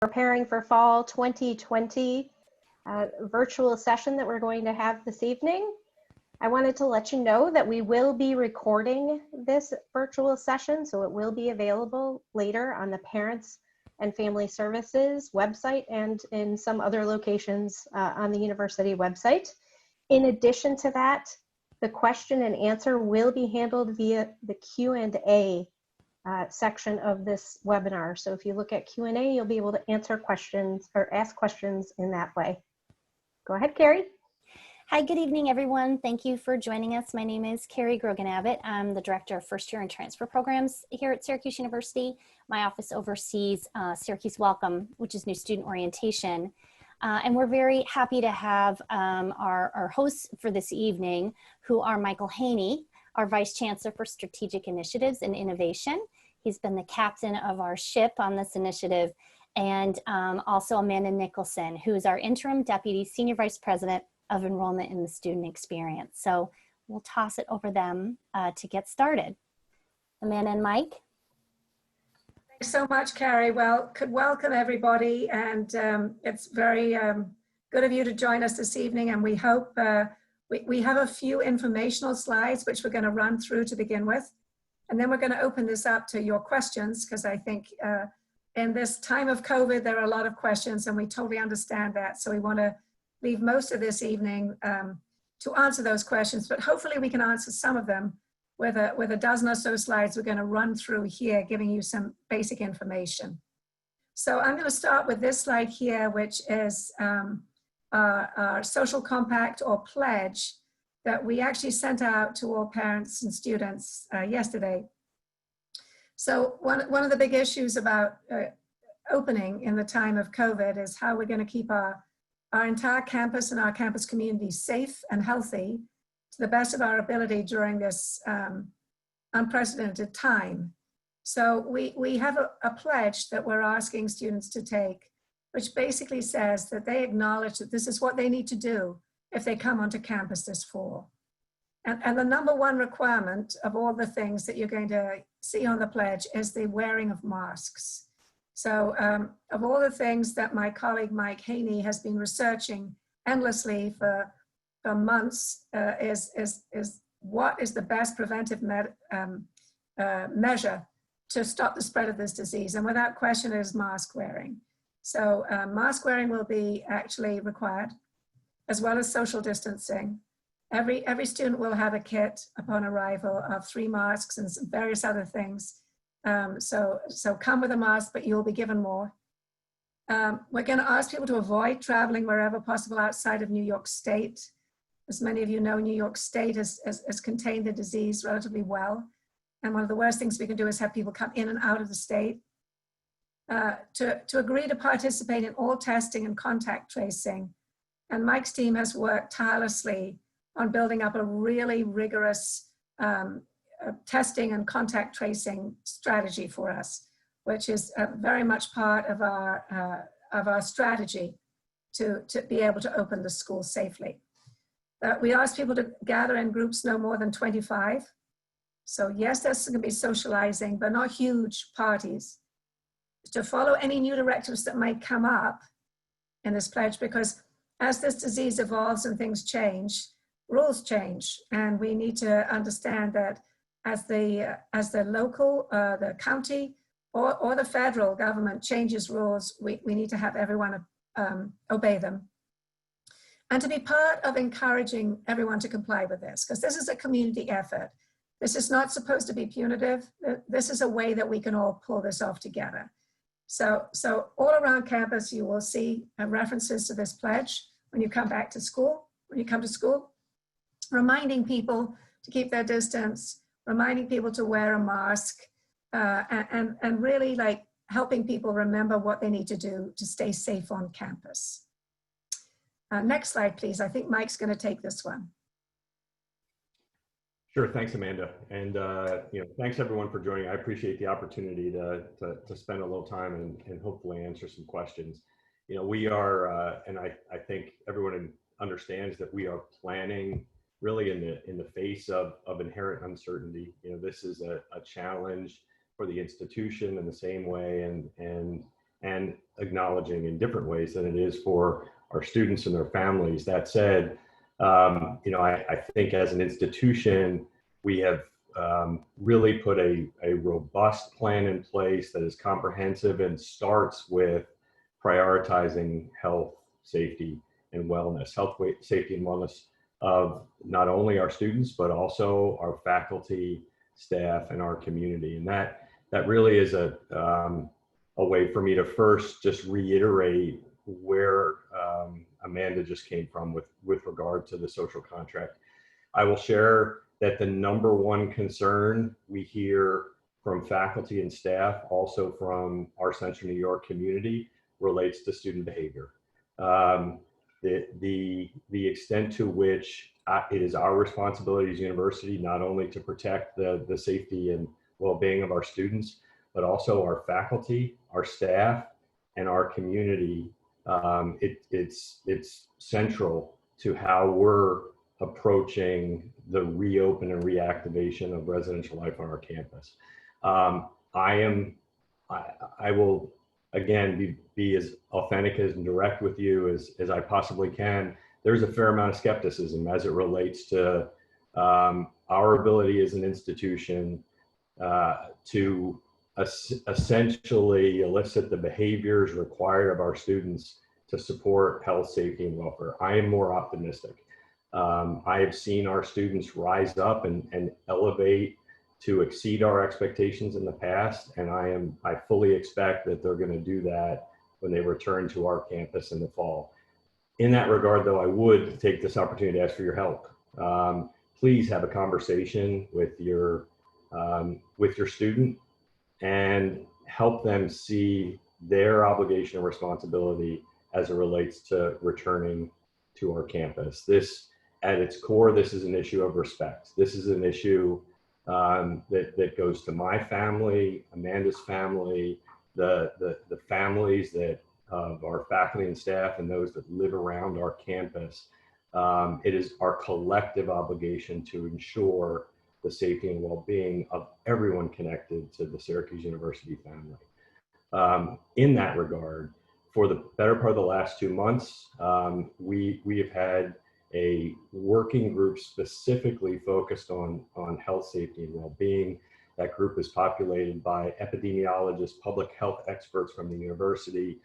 Preparing for fall 2020 virtual session that we're going to have this evening. I wanted to let you know that we will be recording this virtual session, so it will be available later on the Parents and Family Services website and in some other locations on the university website. In addition to that, the question and answer will be handled via the Q&A section of this webinar. So if you look at Q&A, you'll be able to answer questions or ask questions in that way. Go ahead, Carrie. Hi, good evening, everyone. Thank you for joining us. My name is Carrie Grogan-Abbott. I'm the Director of First Year and Transfer Programs here at Syracuse University. My office oversees Syracuse Welcome, which is new student orientation. And we're very happy to have our hosts for this evening, who are Michael Haney, our Vice Chancellor for Strategic Initiatives and Innovation. He's been the captain of our ship on this initiative, and also Amanda Nicholson, who is our Interim Deputy Senior Vice President of Enrollment in the Student Experience. So we'll toss it over them to get started. Amanda and Mike. Thanks so much, Carrie. Well, could welcome everybody, and it's very good of you to join us this evening, and we hope we have a few informational slides which we're going to run through to begin with, and then we're going to open this up to your questions, because I think in this time of COVID, there are a lot of questions, and we totally understand that. So we want to leave most of this evening to answer those questions, but hopefully we can answer some of them with a dozen or so slides we're going to run through here, giving you some basic information. So I'm going to start with this slide here, which is our social compact or pledge that we actually sent out to all parents and students yesterday. So one of the big issues about opening in the time of COVID is how we're going to keep our entire campus and our campus community safe and healthy to the best of our ability during this unprecedented time. So we have a pledge that we're asking students to take, which basically says that they acknowledge that this is what they need to do if they come onto campus this fall. And the number one requirement of all the things that you're going to see on the pledge is the wearing of masks. So of all the things that my colleague Mike Haney has been researching endlessly for months is what is the best preventive measure to stop the spread of this disease. And without question, it is mask wearing. So mask wearing will be actually required, as well as social distancing. Every student will have a kit upon arrival of 3 masks and some various other things. So come with a mask, but you'll be given more. We're going to ask people to avoid traveling wherever possible outside of New York State. As many of you know, New York State has contained the disease relatively well. And one of the worst things we can do is have people come in and out of the state. To agree to participate in all testing and contact tracing. And Mike's team has worked tirelessly on building up a really rigorous testing and contact tracing strategy for us, which is very much part of our strategy to be able to open the school safely. We ask people to gather in groups no more than 25. So yes, there's going to be socializing, but not huge parties. To follow any new directives that might come up in this pledge, because as this disease evolves and things change, rules change, and we need to understand that as the local, the county, or the federal government changes rules, we need to have everyone obey them. And to be part of encouraging everyone to comply with this, because this is a community effort. This is not supposed to be punitive. This is a way that we can all pull this off together. So all around campus, you will see references to this pledge when you come back to school, reminding people to keep their distance, reminding people to wear a mask, and really like helping people remember what they need to do to stay safe on campus. Next slide, please. I think Mike's going to take this one. Sure, thanks, Amanda, and thanks everyone for joining. I appreciate the opportunity to spend a little time and hopefully answer some questions. We are, and I think everyone understands that we are planning really in the face of inherent uncertainty. This is a challenge for the institution in the same way, and and acknowledging in different ways than it is for our students and their families. That said, I think as an institution, we have really put a robust plan in place that is comprehensive and starts with prioritizing health, safety, and wellness, safety, and wellness of not only our students, but also our faculty, staff, and our community. And that really is a way for me to first just reiterate where Amanda just came from with regard to the social contract. I will share that the number one concern we hear from faculty and staff, also from our Central New York community, relates to student behavior. The extent to which it is our responsibility as a university not only to protect the safety and well-being of our students, but also our faculty, our staff, and our community. It's central to how we're approaching the reopen and reactivation of residential life on our campus. I will again be as authentic and direct with you as I possibly can. There's a fair amount of skepticism as it relates to our ability as an institution to essentially elicit the behaviors required of our students to support health, safety, and welfare. I am more optimistic. I have seen our students rise up and elevate to exceed our expectations in the past, and I fully expect that they're going to do that when they return to our campus in the fall. In that regard, though, I would take this opportunity to ask for your help. Please have a conversation with your student and help them see their obligation and responsibility as it relates to returning to our campus. This, at its core, this is an issue of respect. This is an issue that goes to my family, Amanda's family, the families of our faculty and staff, and those that live around our campus. It is our collective obligation to ensure the safety and well-being of everyone connected to the Syracuse University family. In that regard, for the better part of the last 2 months, we have had a working group specifically focused on health, safety, and well-being. That group is populated by epidemiologists, public health experts from the university,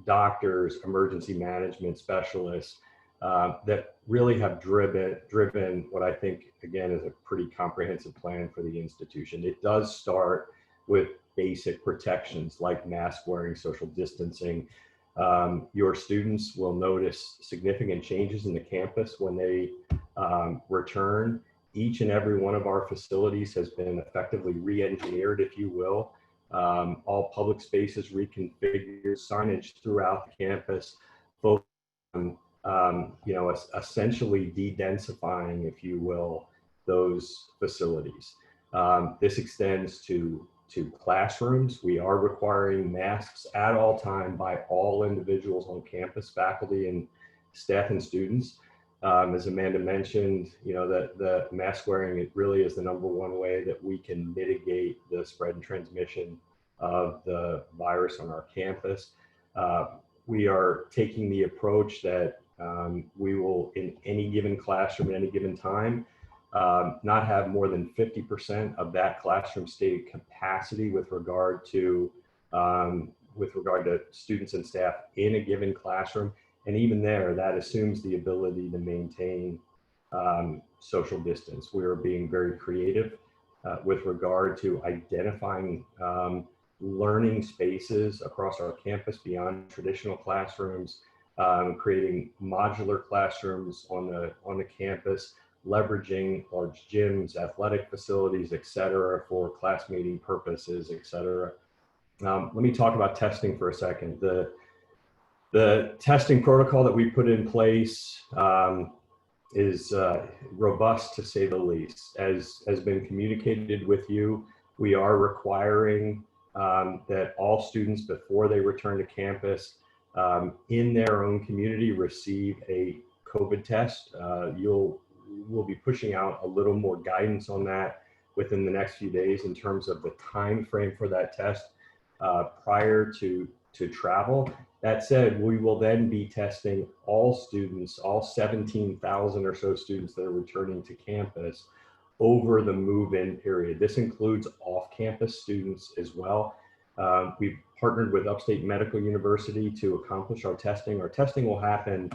doctors, emergency management specialists, that really have driven what I think, again, is a pretty comprehensive plan for the institution. It does start with basic protections like mask wearing, social distancing. Your students will notice significant changes in the campus when they return. Each and every one of our facilities has been effectively re-engineered, if you will. All public spaces reconfigured, signage throughout the campus, both essentially de-densifying, if you will, those facilities. This extends to classrooms. We are requiring masks at all time by all individuals on campus, faculty and staff and students. As Amanda mentioned, the mask wearing, it really is the number one way that we can mitigate the spread and transmission of the virus on our campus. We are taking the approach that we will, in any given classroom at any given time, not have more than 50% of that classroom stated capacity with regard to students and staff in a given classroom. And even there, that assumes the ability to maintain social distance. We are being very creative with regard to identifying learning spaces across our campus beyond traditional classrooms, creating modular classrooms on the campus, leveraging large gyms, athletic facilities, et cetera, for class meeting purposes, et cetera. Let me talk about testing for a second. The testing protocol that we put in place is robust, to say the least. As has been communicated with you, we are requiring that all students, before they return to campus, in their own community, receive a COVID test. We'll be pushing out a little more guidance on that within the next few days in terms of the time frame for that test. prior to travel. That said, we will then be testing all students, all 17,000 or so students that are returning to campus over the move-in period. This includes off-campus students as well. We've partnered with Upstate Medical University to accomplish our testing. Our testing will happen,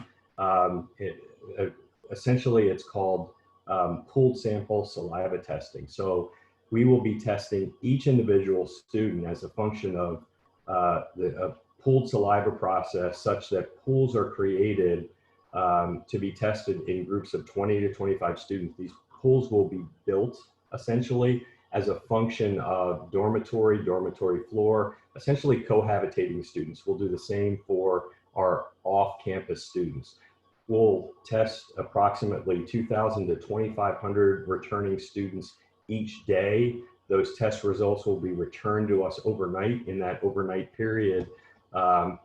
essentially it's called pooled sample saliva testing. So we will be testing each individual student as a function of the pooled saliva process, such that pools are created to be tested in groups of 20 to 25 students. These pools will be built essentially as a function of dormitory floor, essentially cohabitating students. We'll do the same for our off-campus students. We'll test approximately 2,000 to 2,500 returning students each day. Those test results will be returned to us overnight. In that overnight period,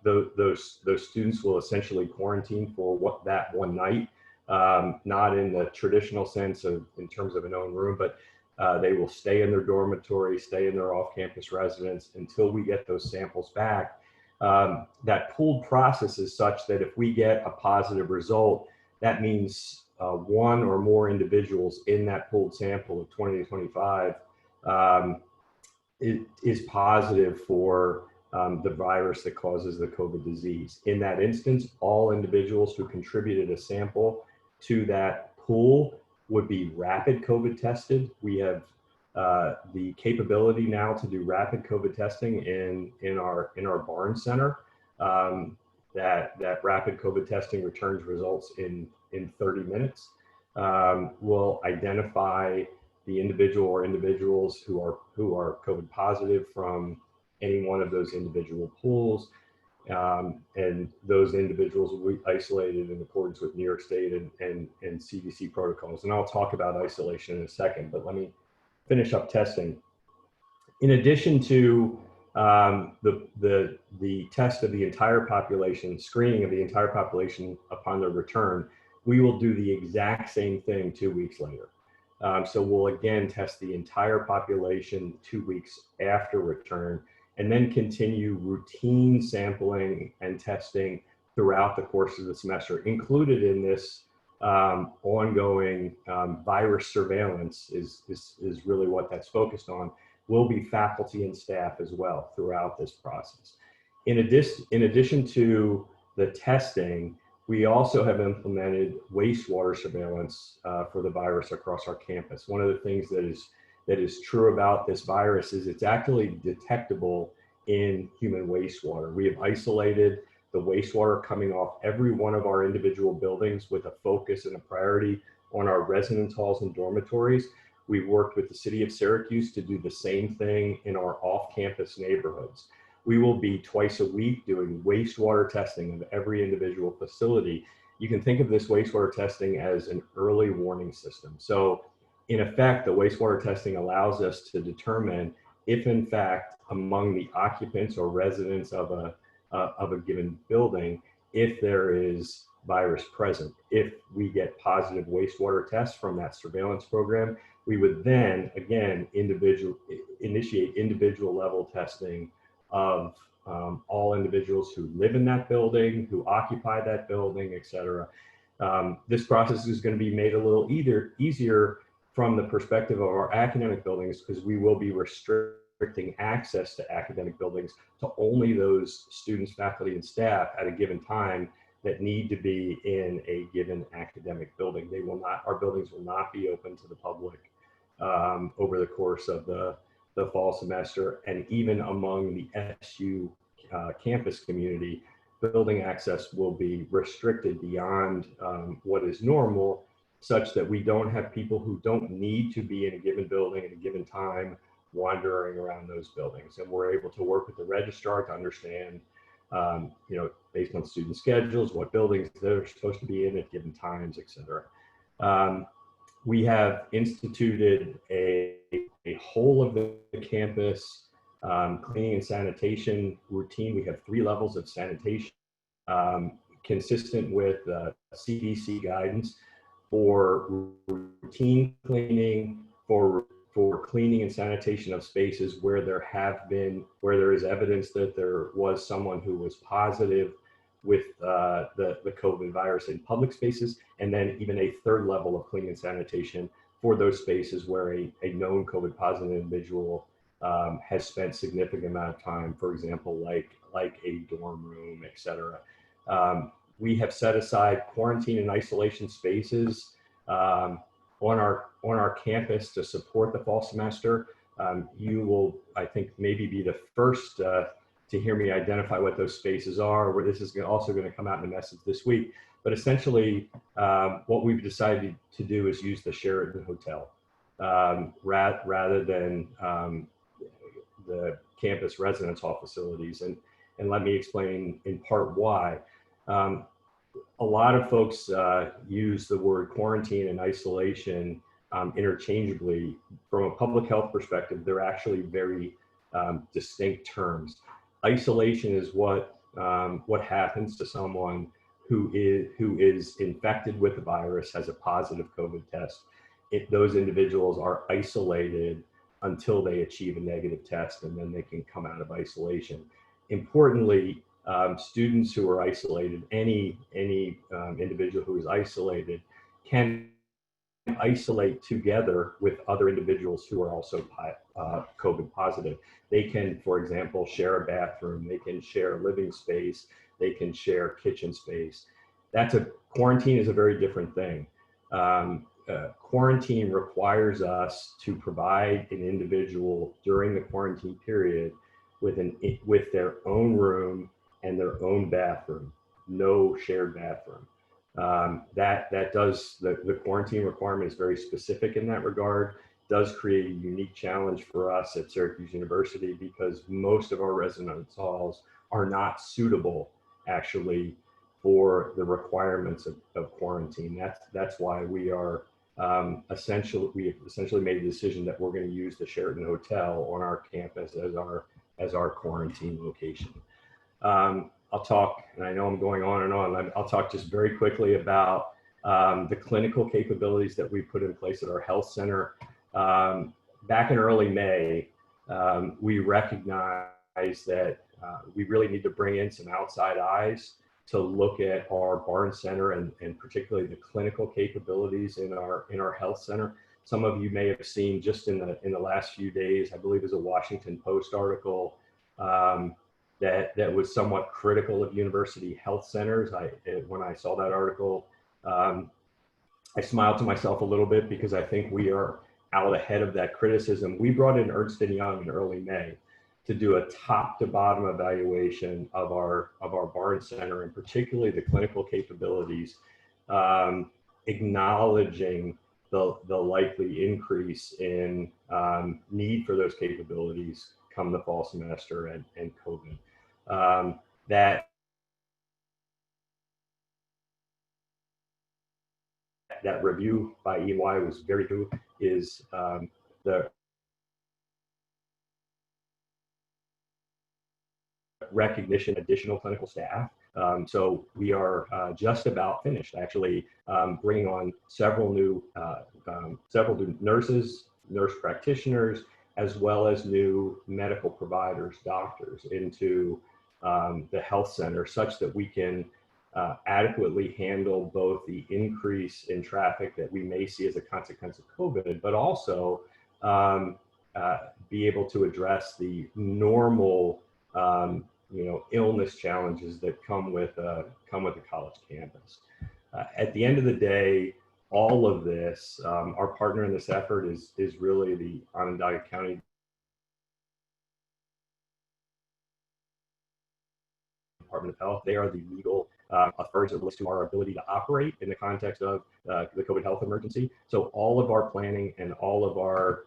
those students will essentially quarantine for that one night, not in the traditional sense of in terms of an own room, but they will stay in their dormitory, stay in their off-campus residence until we get those samples back. That pooled process is such that if we get a positive result, that means one or more individuals in that pooled sample of 20 to 25 it is positive for the virus that causes the COVID disease. In that instance, all individuals who contributed a sample to that pool would be rapid COVID tested. We have the capability now to do rapid COVID testing in our Barn Center. That rapid COVID testing returns results in 30 minutes. We'll identify the individual or individuals who are COVID positive from any one of those individual pools. And those individuals will be isolated in accordance with New York State and CDC protocols. And I'll talk about isolation in a second, but let me finish up testing. In addition to the test of the entire population, screening of the entire population upon their return, we will do the exact same thing 2 weeks later. So we'll again test the entire population 2 weeks after return, and then continue routine sampling and testing throughout the course of the semester. Included in this ongoing virus surveillance is really what that's focused on, will be faculty and staff as well throughout this process. In addition to the testing, we also have implemented wastewater surveillance for the virus across our campus. One of the things that is true about this virus is it's actually detectable in human wastewater. We have isolated the wastewater coming off every one of our individual buildings with a focus and a priority on our residence halls and dormitories. We've worked with the city of Syracuse to do the same thing in our off-campus neighborhoods. We will be twice a week doing wastewater testing of every individual facility. You can think of this wastewater testing as an early warning system. So in effect, the wastewater testing allows us to determine if in fact among the occupants or residents of a given building, if there is virus present. If we get positive wastewater tests from that surveillance program, we would then again initiate individual level testing of all individuals who live in that building, who occupy that building, et cetera. This process is going to be made a little easier from the perspective of our academic buildings, because we will be restricting access to academic buildings to only those students, faculty, and staff at a given time that need to be in a given academic building. Our buildings will not be open to the public over the course of the fall semester, and even among the SU campus community, building access will be restricted beyond what is normal, such that we don't have people who don't need to be in a given building at a given time wandering around those buildings. And we're able to work with the registrar to understand, based on student schedules, what buildings they're supposed to be in at given times, et cetera. We have instituted a whole of the campus cleaning and sanitation routine. We have 3 levels of sanitation consistent with CDC guidance for routine cleaning, for for cleaning and sanitation of spaces where there is evidence that there was someone who was positive with the COVID virus in public spaces, and then even a third level of cleaning and sanitation for those spaces where a known COVID positive individual has spent significant amount of time, for example, like a dorm room, et cetera. We have set aside quarantine and isolation spaces on our campus to support the fall semester. You will, I think, maybe be the first to hear me identify what those spaces are, where this is also going to come out in a message this week. But essentially, what we've decided to do is use the Sheraton Hotel rather than the campus residence hall facilities. And let me explain in part why. A lot of folks use the word quarantine and isolation interchangeably. From a public health perspective, they're actually very distinct terms. Isolation is what happens to someone who is infected with the virus, has a positive COVID test. Those individuals are isolated until they achieve a negative test, and then they can come out of isolation. Importantly, students who are isolated, any individual who is isolated, can isolate together with other individuals who are also COVID positive. They can, for example, share a bathroom, they can share a living space, they can share kitchen space. Quarantine is a very different thing. Quarantine requires us to provide an individual during the quarantine period with their own room and their own bathroom, no shared bathroom. The quarantine requirement is very specific in that regard, does create a unique challenge for us at Syracuse University because most of our residence halls are not suitable actually for the requirements of quarantine. That's why we are we essentially made a decision that we're going to use the Sheraton Hotel on our campus as our quarantine location. I'll talk, and I know I'm going on and on, I'll talk just very quickly about the clinical capabilities that we put in place at our health center. Back in early May, we recognized that we really need to bring in some outside eyes to look at our Barnes Center and particularly the clinical capabilities in our health center. Some of you may have seen just in the last few days, I believe is a Washington Post article that was somewhat critical of university health centers. When I saw that article, I smiled to myself a little bit because I think we are out ahead of that criticism. We brought in Ernst & Young in early May to do a top to bottom evaluation of our Barnes Center and particularly the clinical capabilities, acknowledging the likely increase in need for those capabilities come the fall semester and COVID. That review by EY was very good. Is the recognition additional clinical staff. So we are just about finished, actually, bringing on several new nurses, nurse practitioners, as well as new medical providers, doctors into the health center, such that we can adequately handle both the increase in traffic that we may see as a consequence of COVID, but also be able to address the normal illness challenges that come with a college campus. At the end of the day, all of this, our partner in this effort is really the Onondaga County Department of Health. They are the legal authorities that relate to our ability to operate in the context of the COVID health emergency. So all of our planning and all of our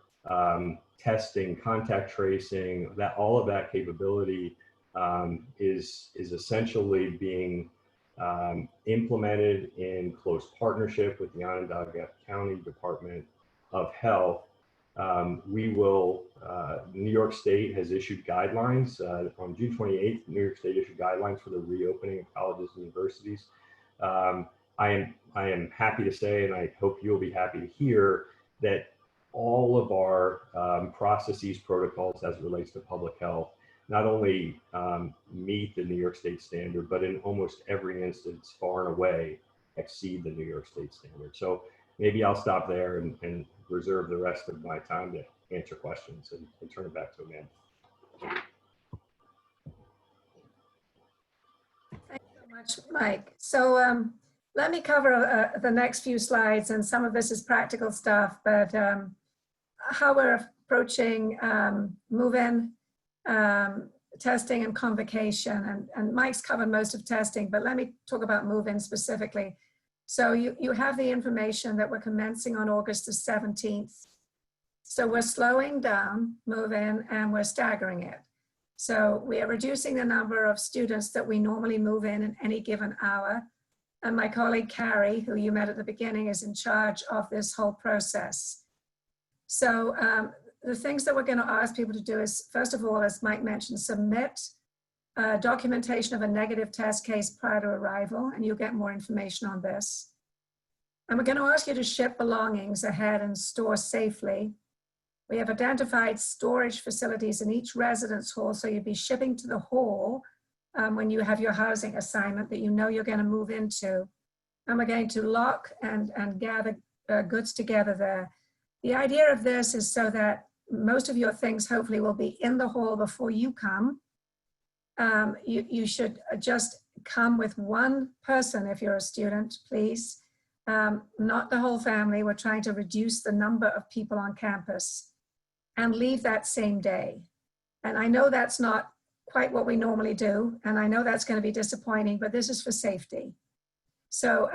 testing, contact tracing, all of that capability is essentially being implemented in close partnership with the Onondaga County Department of Health. New York State has issued guidelines. On June 28th, New York State issued guidelines for the reopening of colleges and universities. I am happy to say, and I hope you'll be happy to hear, that all of our processes, protocols as it relates to public health, not only meet the New York State standard, but in almost every instance, far and away, exceed the New York State standard. So maybe I'll stop there and reserve the rest of my time to answer questions and turn it back to Amanda. Thanks so much, Mike. So let me cover the next few slides, and some of this is practical stuff, but how we're approaching move-in, testing and convocation. And Mike's covered most of testing, but let me talk about move-in specifically. So you have the information that we're commencing on August the 17th. So we're slowing down move-in and we're staggering it. So we are reducing the number of students that we normally move in any given hour. And my colleague Carrie, who you met at the beginning, is in charge of this whole process. So the things that we're going to ask people to do is, first of all, as Mike mentioned, submit documentation of a negative test case prior to arrival, and you'll get more information on this. And we're going to ask you to ship belongings ahead and store safely. We have identified storage facilities in each residence hall, so you'll be shipping to the hall when you have your housing assignment that you know you're going to move into. And we're going to lock and gather goods together there. The idea of this is so that most of your things hopefully will be in the hall before you come. You should just come with one person if you're a student, please. Not the whole family. We're trying to reduce the number of people on campus and leave that same day. And I know that's not quite what we normally do, and I know that's going to be disappointing, but this is for safety. So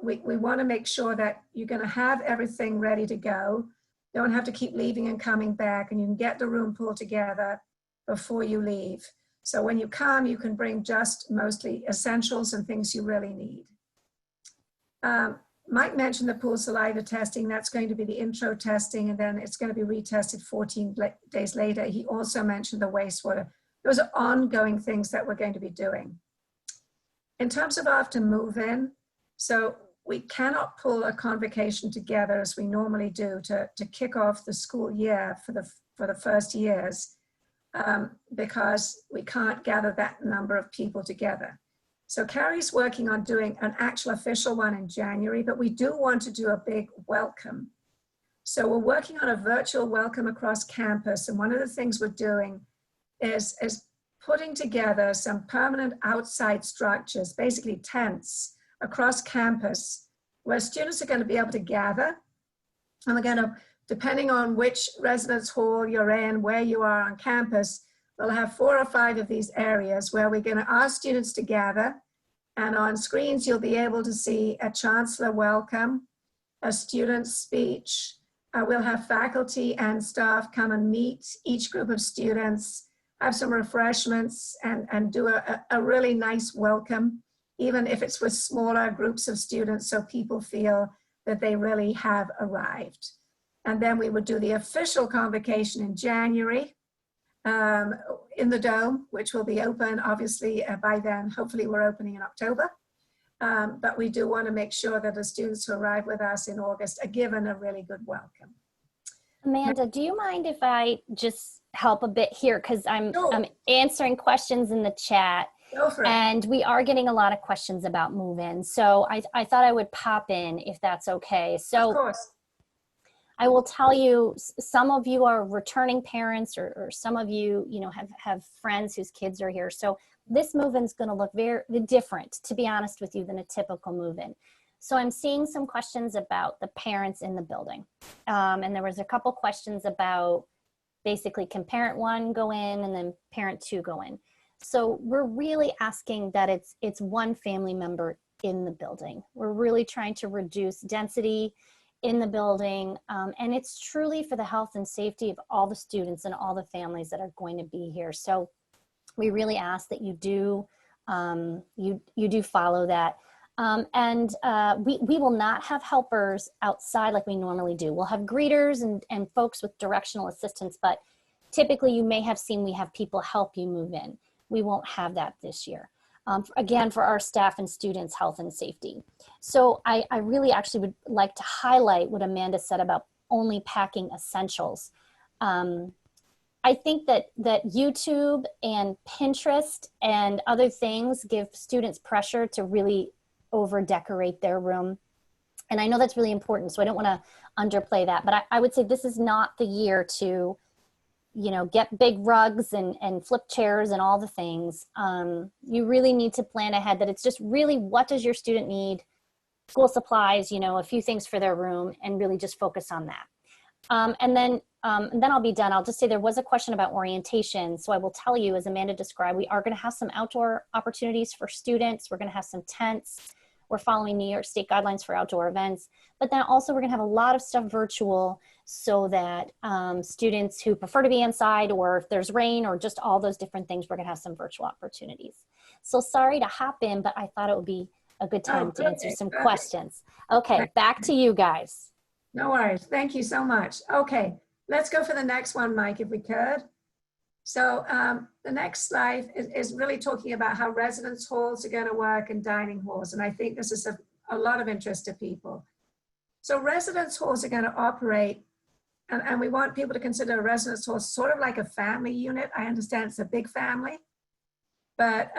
we want to make sure that you're going to have everything ready to go. You don't have to keep leaving and coming back, and you can get the room pulled together before you leave. So when you come, you can bring just mostly essentials and things you really need. Mike mentioned the pool saliva testing. That's going to be the intro testing, and then it's going to be retested 14 days later. He also mentioned the wastewater. Those are ongoing things that we're going to be doing. In terms of after move-in, so we cannot pull a convocation together as we normally do to kick off the school year for the first years because we can't gather that number of people together. So Carrie's working on doing an actual official one in January, but we do want to do a big welcome. So we're working on a virtual welcome across campus. And one of the things we're doing is putting together some permanent outside structures, basically tents across campus, where students are going to be able to gather. And we're going to, depending on which residence hall you're in, where you are on campus, we'll have 4 or 5 of these areas where we're going to ask students to gather. And on screens, you'll be able to see a chancellor welcome, a student speech. We'll have faculty and staff come and meet each group of students, have some refreshments, and do a really nice welcome, even if it's with smaller groups of students, so people feel that they really have arrived. And then we would do the official convocation in January in the Dome, which will be open, obviously, by then. Hopefully we're opening in October. But we do want to make sure that the students who arrive with us in August are given a really good welcome. Amanda, do you mind if I just help a bit here? Because I'm answering questions in the chat. Go for it. And we are getting a lot of questions about move-in. So I thought I would pop in if that's okay. So of course. I will tell you, some of you are returning parents, or some of you, have friends whose kids are here. So this move-in is going to look very different, to be honest with you, than a typical move-in. So I'm seeing some questions about the parents in the building. And there was a couple questions about basically, can parent 1 go in and then parent 2 go in? So we're really asking that it's one family member in the building. We're really trying to reduce density in the building, and it's truly for the health and safety of all the students and all the families that are going to be here. So we really ask that you do you do follow that. We will not have helpers outside like we normally do. We'll have greeters and folks with directional assistance, but typically you may have seen we have people help you move in. We won't have that this year. Again, for our staff and students' health and safety. So I really actually would like to highlight what Amanda said about only packing essentials. I think that YouTube and Pinterest and other things give students pressure to really over decorate their room. And I know that's really important, so I don't want to underplay that, but I would say this is not the year to, you know, get big rugs and flip chairs and all the things. You really need to plan ahead, that it's just really, what does your student need? School supplies, you know, a few things for their room, and really just focus on that. And then I'll be done. I'll just say there was a question about orientation. So I will tell you, as Amanda described, we are going to have some outdoor opportunities for students. We're going to have some tents. We're following New York State guidelines for outdoor events. But then also we're going to have a lot of stuff virtual, so that students who prefer to be inside, or if there's rain, or just all those different things, we're going to have some virtual opportunities. So sorry to hop in, but I thought it would be a good time to answer some questions. Okay, back to you guys. No worries. Thank you so much. Okay, let's go for the next one, Mike, if we could. So the next slide is really talking about how residence halls are going to work and dining halls. And I think this is a lot of interest to people. So residence halls are going to operate, and we want people to consider a residence hall sort of like a family unit. I understand it's a big family, but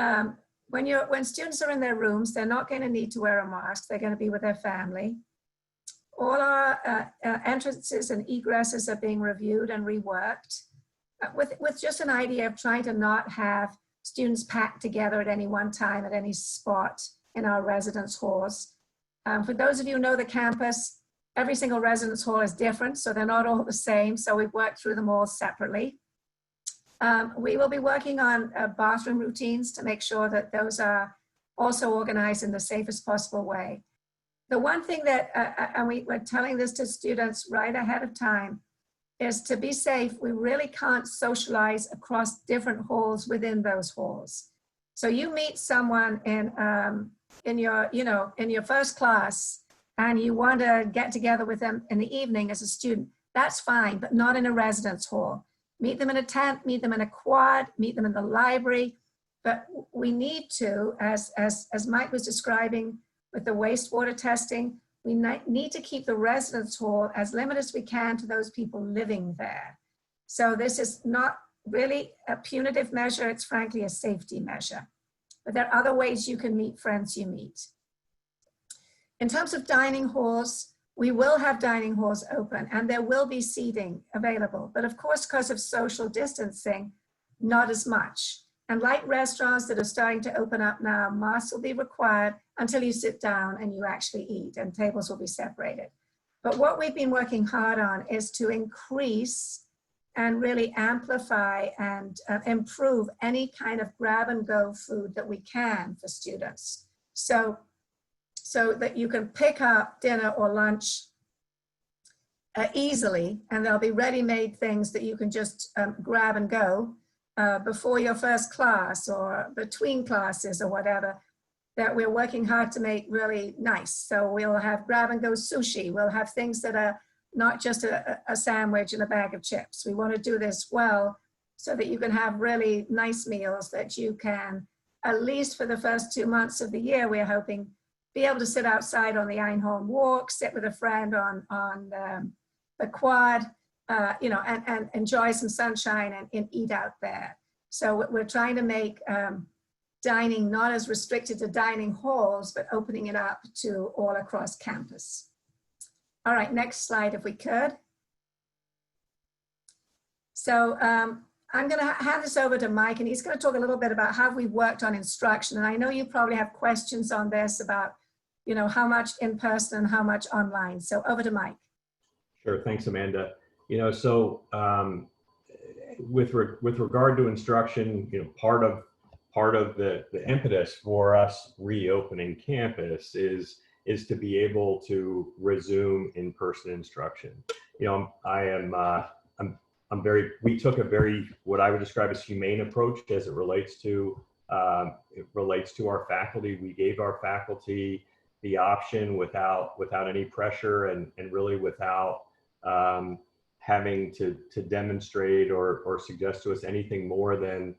when students are in their rooms, they're not going to need to wear a mask. They're going to be with their family. All our entrances and egresses are being reviewed and reworked with just an idea of trying to not have students packed together at any one time at any spot in our residence halls. For those of you who know the campus, every single residence hall is different, so they're not all the same. So we've worked through them all separately. We will be working on bathroom routines to make sure that those are also organized in the safest possible way. The one thing that, and we're telling this to students right ahead of time, is to be safe, we really can't socialize across different halls within those halls. So you meet someone in your first class, and you want to get together with them in the evening as a student, that's fine, but not in a residence hall. Meet them in a tent, meet them in a quad, meet them in the library. But we need to, as Mike was describing with the wastewater testing, we need to keep the residence hall as limited as we can to those people living there. So this is not really a punitive measure, it's frankly a safety measure. But there are other ways you can meet friends you meet. In terms of dining halls, we will have dining halls open, and there will be seating available. But of course, because of social distancing, not as much. And like restaurants that are starting to open up now, masks will be required until you sit down and you actually eat, and tables will be separated. But what we've been working hard on is to increase and really amplify and improve any kind of grab and go food that we can for students. So that you can pick up dinner or lunch easily, and there'll be ready-made things that you can just grab and go before your first class or between classes or whatever, that we're working hard to make really nice. So we'll have grab and go sushi. We'll have things that are not just a sandwich and a bag of chips. We want to do this well so that you can have really nice meals that you can, at least for the first 2 months of the year, we're hoping, be able to sit outside on the Einhorn Walk, sit with a friend on the quad, and enjoy some sunshine and eat out there. So we're trying to make dining not as restricted to dining halls, but opening it up to all across campus. All right, next slide if we could. So I'm going to hand this over to Mike, and he's going to talk a little bit about how we worked on instruction. And I know you probably have questions on this about, how much in person and how much online. So over to Mike. Sure, thanks, Amanda. So with regard to instruction, part of the impetus for us reopening campus is to be able to resume in-person instruction. We took a very, what I would describe as humane approach as it relates to our faculty. We gave our faculty the option without any pressure and really without having to demonstrate or suggest to us anything more than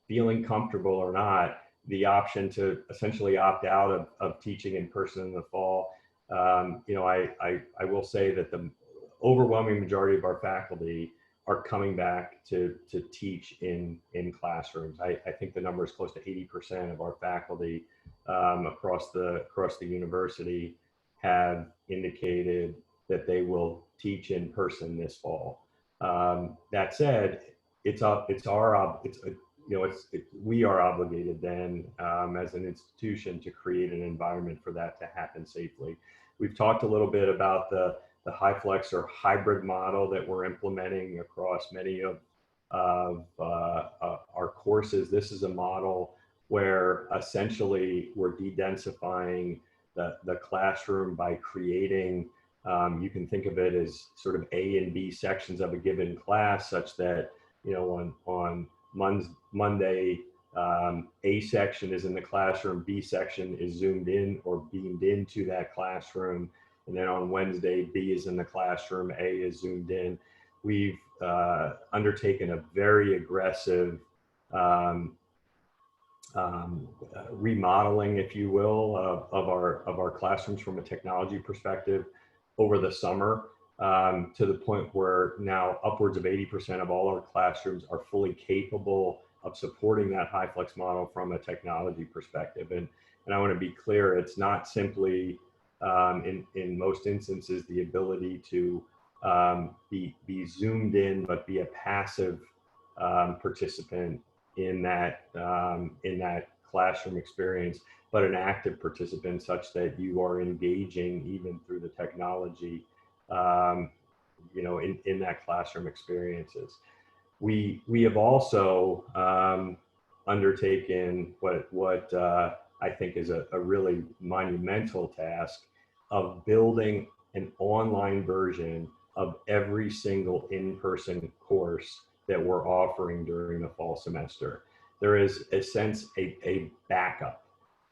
feeling comfortable or not, the option to essentially opt out of teaching in person in the fall. I will say that overwhelming majority of our faculty are coming back to teach in classrooms. I think the number is close to 80% of our faculty across the university have indicated that they will teach in person this fall. That said, we are obligated then as an institution to create an environment for that to happen safely. We've talked a little bit about the HyFlex or hybrid model that we're implementing across many of our courses. This is a model where essentially we're de-densifying the classroom by creating, you can think of it as sort of A and B sections of a given class, such that, you know, on Monday, A section is in the classroom, B section is zoomed in or beamed into that classroom. And then on Wednesday, B is in the classroom, A is zoomed in. We've undertaken a very aggressive remodeling, if you will, of our classrooms from a technology perspective over the summer, to the point where now upwards of 80% of all our classrooms are fully capable of supporting that HyFlex model from a technology perspective. And I want to be clear, it's not simply in most instances the ability to be zoomed in, but be a passive participant in that classroom experience, but an active participant such that you are engaging even through the technology, you know, in that classroom experiences. We have also undertaken what I think is a really monumental task of building an online version of every single in-person course that we're offering during the fall semester. There is a backup,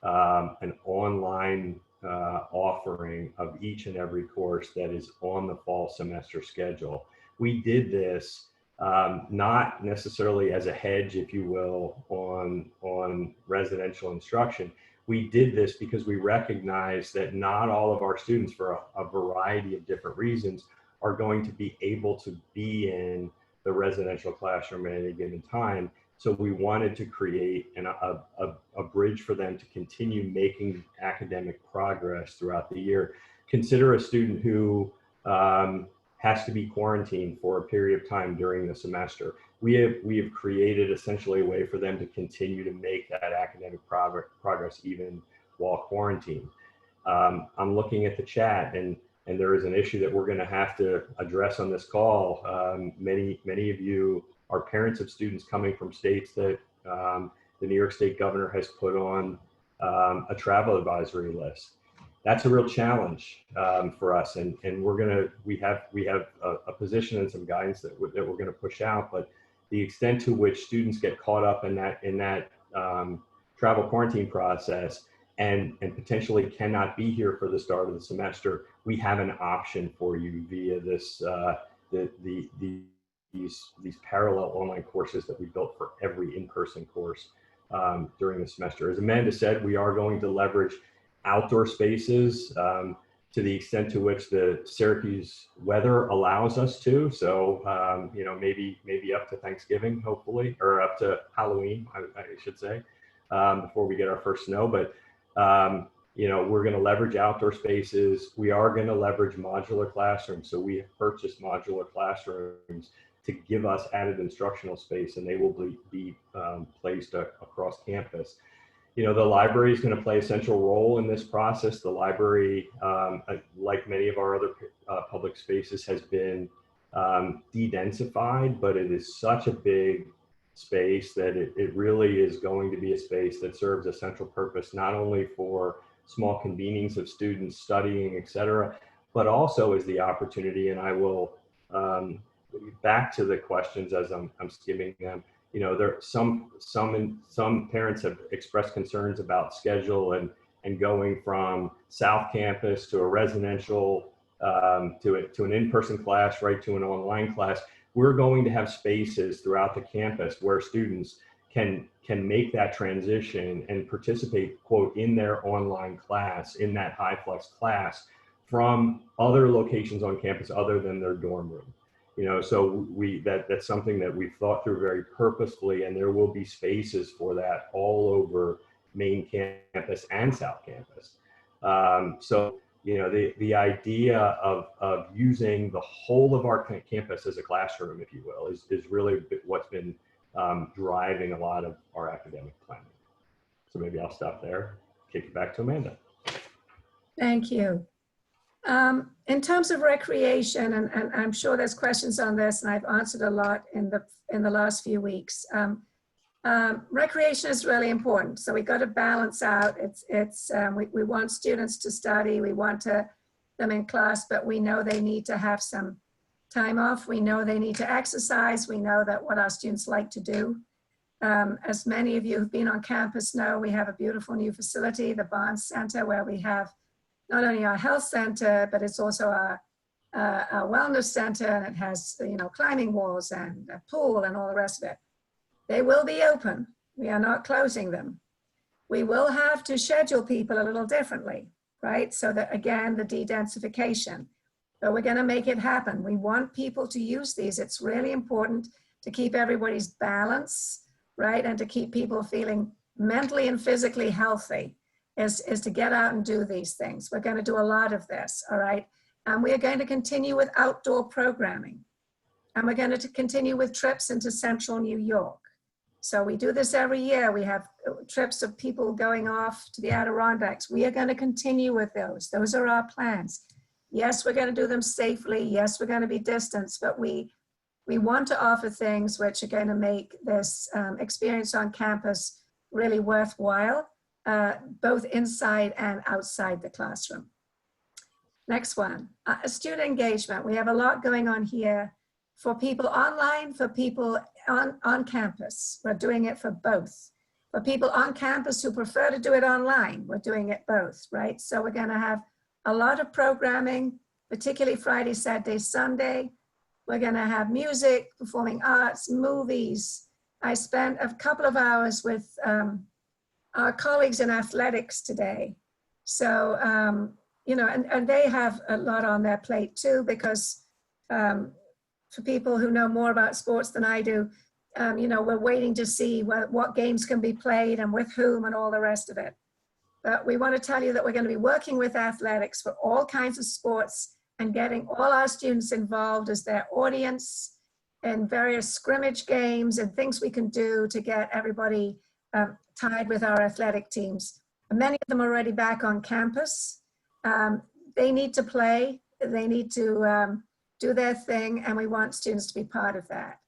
an online offering of each and every course that is on the fall semester schedule. We did this not necessarily as a hedge, if you will, on residential instruction. We did this because we recognize that not all of our students, for a variety of different reasons, are going to be able to be in the residential classroom at any given time. So we wanted to create a bridge for them to continue making academic progress throughout the year. Consider a student who has to be quarantined for a period of time during the semester. We have created essentially a way for them to continue to make that academic progress even while quarantined. I'm looking at the chat, and there is an issue that we're going to have to address on this call. Many of you are parents of students coming from states that the New York State governor has put on a travel advisory list. That's a real challenge for us, and we have a position and some guidance that we're going to push out. But the extent to which students get caught up in that travel quarantine process and potentially cannot be here for the start of the semester, we have an option for you via this these parallel online courses that we built for every in-person course during the semester. As Amanda said, we are going to leverage outdoor spaces to the extent to which the Syracuse weather allows us to. So, you know, maybe up to Thanksgiving, hopefully, or up to Halloween, I should say, before we get our first snow. But, you know, we're going to leverage outdoor spaces. We are going to leverage modular classrooms. So we have purchased modular classrooms to give us added instructional space, and they will be placed across campus. You know, the library is going to play a central role in this process. The library, like many of our other public spaces, has been de-densified, but it is such a big space that it really is going to be a space that serves a central purpose, not only for small convenings of students studying, et cetera, but also as the opportunity, and I will, back to the questions as I'm skimming them. You know, there some parents have expressed concerns about schedule and going from South Campus to a residential to an in-person class right to an online class. We're going to have spaces throughout the campus where students can make that transition and participate, quote, in their online class, in that HyFlex class from other locations on campus other than their dorm room. You know, so that's something that we've thought through very purposefully, and there will be spaces for that all over main campus and South Campus. So, you know, the idea of using the whole of our campus as a classroom, if you will, is really what's been driving a lot of our academic planning. So maybe I'll stop there, kick it back to Amanda. Thank you. In terms of recreation, and I'm sure there's questions on this, and I've answered a lot in the last few weeks. Recreation is really important, so we got to balance out. We want students to study, we want them in class, but we know they need to have some time off. We know they need to exercise. We know that what our students like to do. As many of you who've been on campus know, we have a beautiful new facility, the Barnes Center, where we have not only our health center, but it's also our wellness center, and it has, you know, climbing walls and a pool and all the rest of it. They will be open. We are not closing them. We will have to schedule people a little differently, right? So that, again, the de-densification, but we're gonna make it happen. We want people to use these. It's really important to keep everybody's balance, right? And to keep people feeling mentally and physically healthy is to get out and do these things. We're gonna do a lot of this, all right? And we are going to continue with outdoor programming. And we're going to continue with trips into central New York. So we do this every year. We have trips of people going off to the Adirondacks. We are going to continue with those. Those are our plans. Yes, we're going to do them safely. Yes, we're going to be distanced, but we want to offer things which are going to make this experience on campus really worthwhile, both inside and outside the classroom. Next one, student engagement. We have a lot going on here for people online, for people on campus. We're doing it for both. For people on campus who prefer to do it online, we're doing it both, right? So we're gonna have a lot of programming, particularly Friday, Saturday, Sunday. We're gonna have music, performing arts, movies. I spent a couple of hours with our colleagues in athletics today. So, you know, and they have a lot on their plate too, because for people who know more about sports than I do, you know, we're waiting to see what games can be played and with whom and all the rest of it. But we want to tell you that we're going to be working with athletics for all kinds of sports and getting all our students involved as their audience in various scrimmage games and things we can do to get everybody tied with our athletic teams. And many of them are already back on campus. They need to play, they need to do their thing, and we want students to be part of that.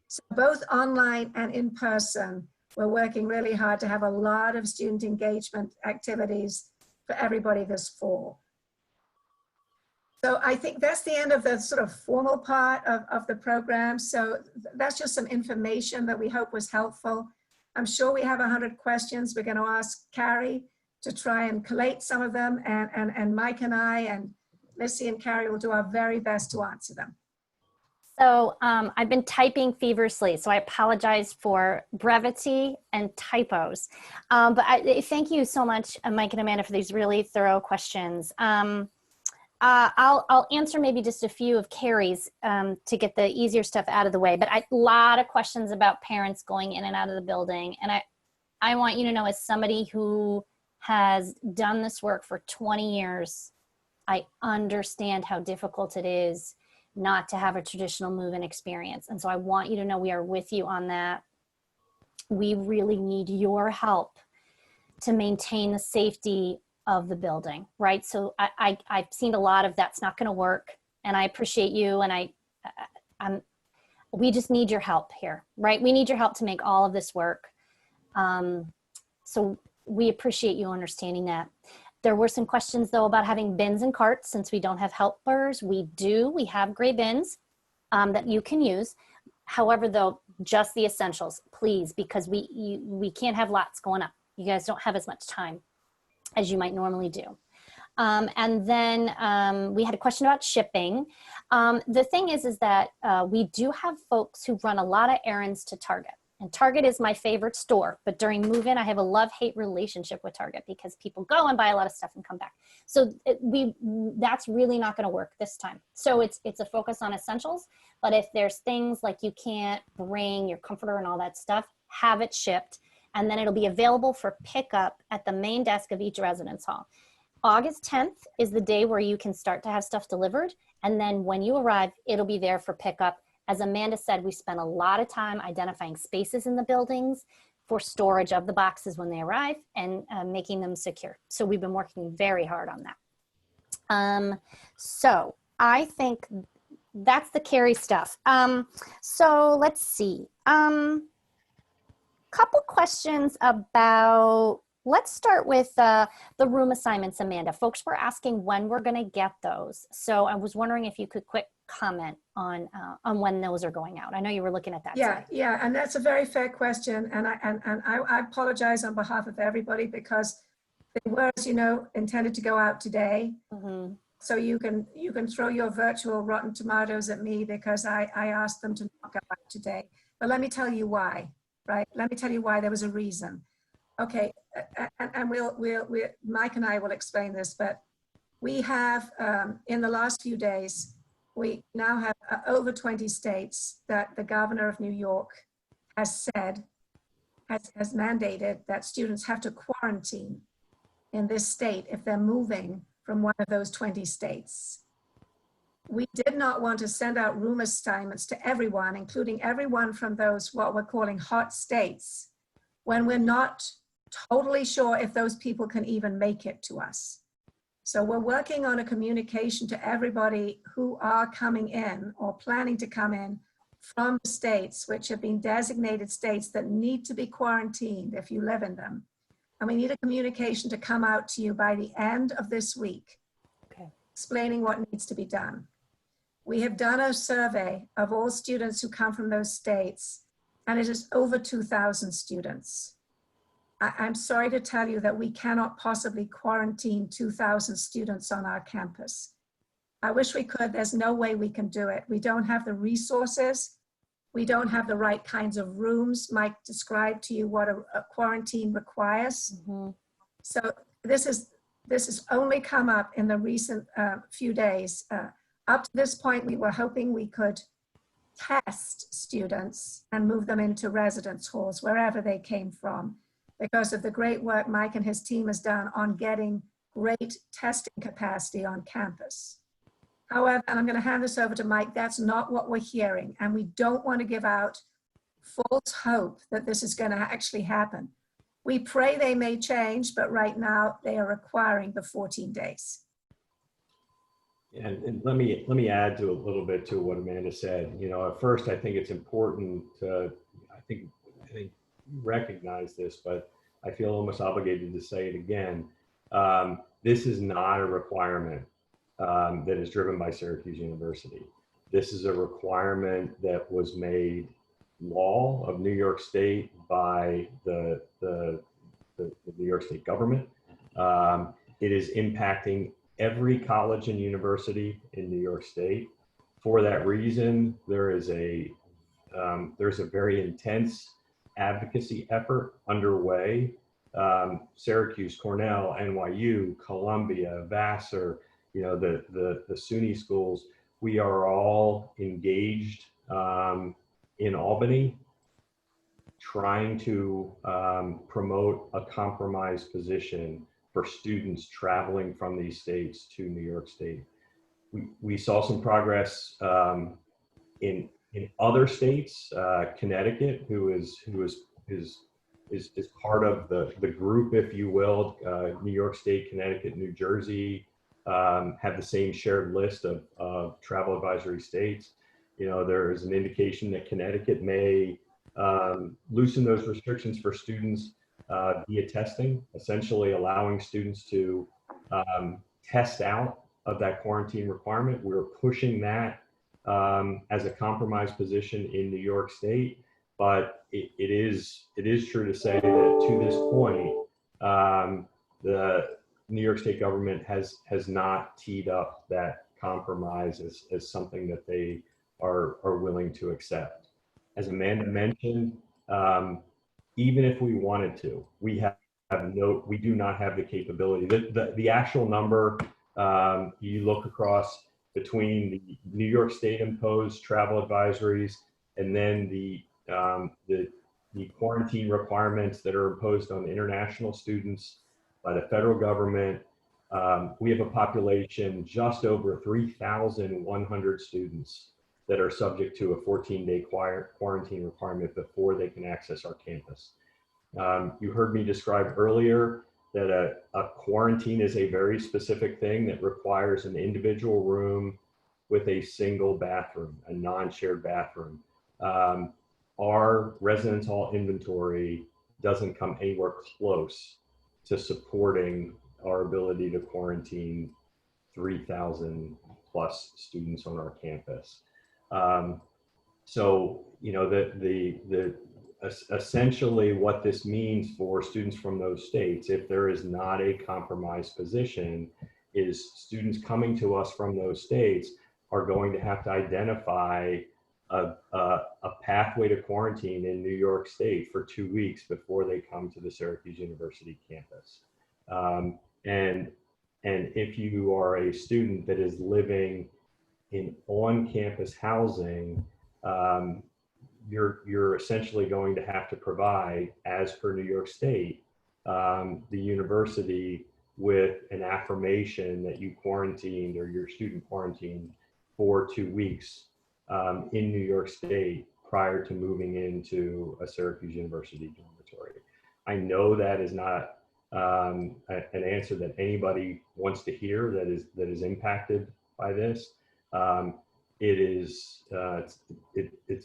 So both online and in person, we're working really hard to have a lot of student engagement activities for everybody this fall. So I think that's the end of the sort of formal part of the program. So that's just some information that we hope was helpful. I'm sure we have 100 questions. We're going to ask Carrie to try and collate some of them, and Mike and I and Missy and Carrie will do our very best to answer them. So I've been typing feverishly, so I apologize for brevity and typos. But thank you so much, Mike and Amanda, for these really thorough questions. I'll answer maybe just a few of Carrie's to get the easier stuff out of the way. But a lot of questions about parents going in and out of the building. And I want you to know, as somebody who has done this work for 20 years, I understand how difficult it is not to have a traditional move-in experience. And so I want you to know we are with you on that. We really need your help to maintain the safety of the building, right? So I've seen a lot of that's not going to work, and I appreciate you, and we just need your help here, right? We need your help to make all of this work. So we appreciate you understanding that. There were some questions though about having bins and carts. Since we don't have helpers, we have gray bins that you can use. However, though, just the essentials, please, because we can't have lots going up. You guys don't have as much time as you might normally do. And then we had a question about shipping. The thing is that we do have folks who run a lot of errands to Target. And Target is my favorite store, but during move-in, I have a love-hate relationship with Target because people go and buy a lot of stuff and come back. So that's really not going to work this time. So it's a focus on essentials, but if there's things like you can't bring your comforter and all that stuff, have it shipped, and then it'll be available for pickup at the main desk of each residence hall. August 10th is the day where you can start to have stuff delivered, and then when you arrive, it'll be there for pickup. As Amanda said, we spent a lot of time identifying spaces in the buildings for storage of the boxes when they arrive and making them secure. So we've been working very hard on that. So I think that's the Carrie stuff. So let's see. Couple questions about, let's start with the room assignments, Amanda. Folks were asking when we're going to get those. So I was wondering if you could quick comment on when those are going out. I know you were looking at that. Yeah, today. yeah, and that's a very fair question, and I apologize on behalf of everybody because they were, as you know, intended to go out today. Mm-hmm. So you can throw your virtual rotten tomatoes at me because I asked them to not go out today. But let me tell you why, right? Let me tell you why. There was a reason. Okay, and we'll Mike and I will explain this, but we have in the last few days. We now have over 20 states that the governor of New York has said, has mandated that students have to quarantine in this state if they're moving from one of those 20 states. We did not want to send out room assignments to everyone, including everyone from those, what we're calling hot states, when we're not totally sure if those people can even make it to us. So we're working on a communication to everybody who are coming in or planning to come in from states which have been designated states that need to be quarantined if you live in them. And we need a communication to come out to you by the end of this week, explaining what needs to be done. We have done a survey of all students who come from those states, and it is over 2,000 students. I'm sorry to tell you that we cannot possibly quarantine 2,000 students on our campus. I wish we could. There's no way we can do it. We don't have the resources. We don't have the right kinds of rooms. Mike described to you what a quarantine requires. Mm-hmm. So this has only come up in the recent few days. Up to this point, we were hoping we could test students and move them into residence halls, wherever they came from, because of the great work Mike and his team has done on getting great testing capacity on campus. However, and I'm going to hand this over to Mike, that's not what we're hearing. And we don't want to give out false hope that this is going to actually happen. We pray they may change, but right now they are requiring the 14 days. And let me add to a little bit to what Amanda said. You know, at first, I think it's important to, I think you recognize this, but I feel almost obligated to say it again. This is not a requirement that is driven by Syracuse University. This is a requirement that was made law of New York State by the New York State government. It is impacting every college and university in New York State. For that reason, there's a very intense advocacy effort underway. Syracuse, Cornell, NYU, Columbia, Vassar, you know, the SUNY schools, we are all engaged in Albany, trying to promote a compromise position for students traveling from these states to New York State. We saw some progress in other states. Connecticut, who is part of the group, if you will. New York State, Connecticut, New Jersey have the same shared list of travel advisory states. You know, there is an indication that Connecticut may loosen those restrictions for students via testing, essentially allowing students to test out of that quarantine requirement. We're pushing that as a compromise position in New York State, but it is true to say that to this point, the New York State government has not teed up that compromise as something that they are willing to accept. As Amanda mentioned, Even if we wanted to, we do not have the capability. The actual number, you look across between the New York State imposed travel advisories and then the quarantine requirements that are imposed on international students by the federal government. We have a population just over 3,100 students that are subject to a 14-day quarantine requirement before they can access our campus. You heard me describe earlier that a quarantine is a very specific thing that requires an individual room with a single bathroom, a non-shared bathroom. Our residence hall inventory doesn't come anywhere close to supporting our ability to quarantine 3,000 plus students on our campus. So, you know, essentially what this means for students from those states, if there is not a compromised position, is students coming to us from those states are going to have to identify a pathway to quarantine in New York State for 2 weeks before they come to the Syracuse University campus. And if you are a student that is living in on-campus housing, you're essentially going to have to provide, as per New York State, the university with an affirmation that you quarantined or your student quarantined for 2 weeks in New York State prior to moving into a Syracuse University dormitory. I know that is not an answer that anybody wants to hear that is impacted by this. It's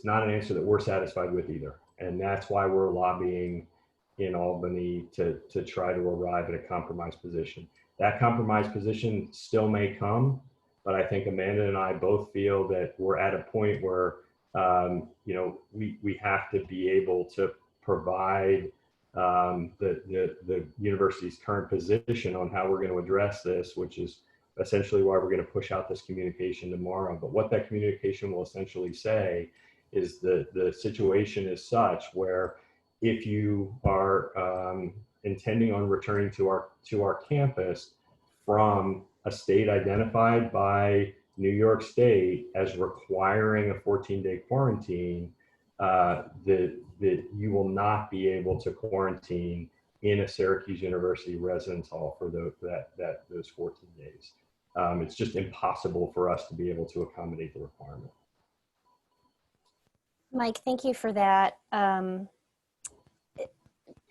not an answer that we're satisfied with either. And that's why we're lobbying in Albany to try to arrive at a compromised position. That compromised position still may come, but I think Amanda and I both feel that we're at a point where, you know, we have to be able to provide the university's current position on how we're going to address this, which is essentially why we're going to push out this communication tomorrow. But what that communication will essentially say is the situation is such where if you are intending on returning to our campus from a state identified by New York State as requiring a 14-day quarantine, that you will not be able to quarantine in a Syracuse University residence hall for those 14 days. It's just impossible for us to be able to accommodate the requirement. Mike, thank you for that.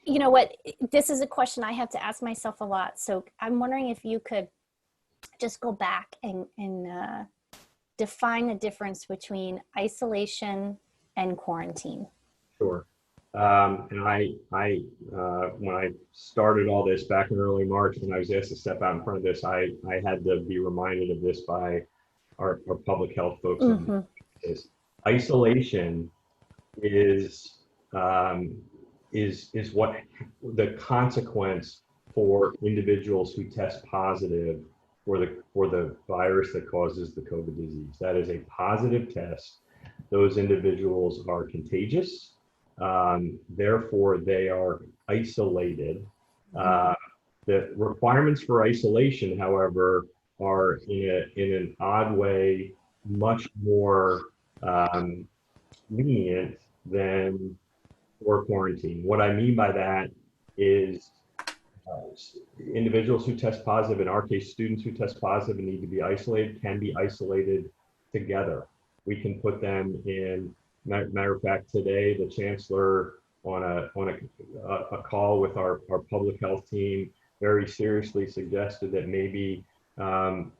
You know what, this is a question I have to ask myself a lot. So I'm wondering if you could just go back and define the difference between isolation and quarantine. Sure. And I when I started all this back in early March, when I was asked to step out in front of this, I had to be reminded of this by our public health folks. Mm-hmm. Isolation is what the consequence for individuals who test positive for the virus that causes the COVID disease. That is a positive test. Those individuals are contagious. Therefore, they are isolated. The requirements for isolation, however, are in an odd way much more lenient than for quarantine. What I mean by that is individuals who test positive, in our case, students who test positive and need to be isolated, can be isolated together. We can put them in. Matter of fact, today the chancellor on a call with our public health team very seriously suggested that maybe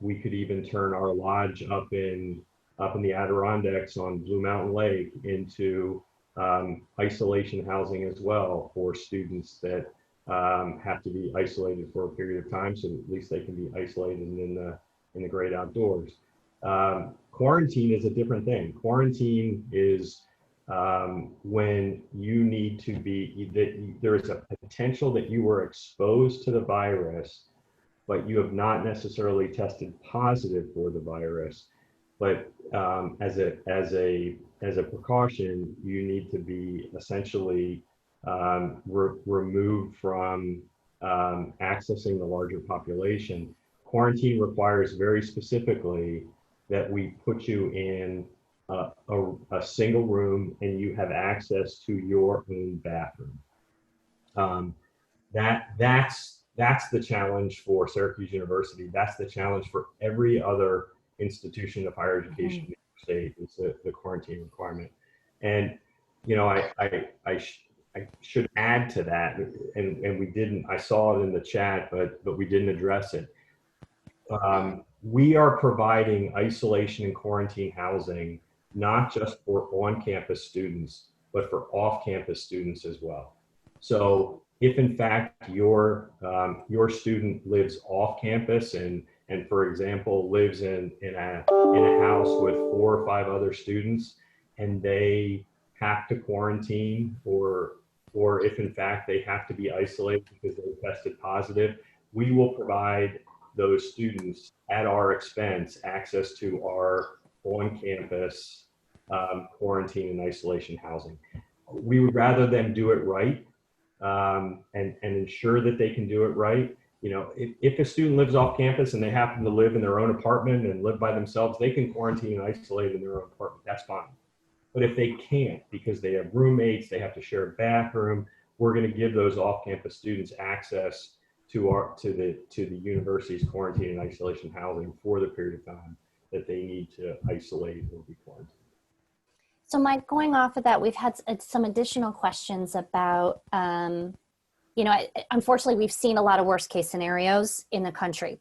we could even turn our lodge up in the Adirondacks on Blue Mountain Lake into isolation housing as well for students that have to be isolated for a period of time, so at least they can be isolated in the great outdoors. Quarantine is a different thing. Quarantine is when you need to be, there is a potential that you were exposed to the virus, but you have not necessarily tested positive for the virus. But as a precaution, you need to be essentially removed from accessing the larger population. Quarantine requires very specifically that we put you in a single room and you have access to your own bathroom. That's the challenge for Syracuse University. That's the challenge for every other institution of higher education in the state, is the quarantine requirement. And you know, I should add to that, and we didn't. I saw it in the chat, but we didn't address it. We are providing isolation and quarantine housing not just for on-campus students, but for off-campus students as well. So if in fact your student lives off campus and for example lives in a house with 4 or 5 other students, and they have to quarantine, or if in fact they have to be isolated because they tested positive, we will provide those students at our expense access to our on-campus quarantine and isolation housing. We would rather them do it right and ensure that they can do it right. You know, if a student lives off campus and they happen to live in their own apartment and live by themselves, they can quarantine and isolate in their own apartment. That's fine. But if they can't, because they have roommates, they have to share a bathroom, we're going to give those off-campus students access to the university's quarantine and isolation housing for the period of time that they need to isolate or be quarantined. So Mike, going off of that, we've had some additional questions about, you know, unfortunately, we've seen a lot of worst case scenarios in the country.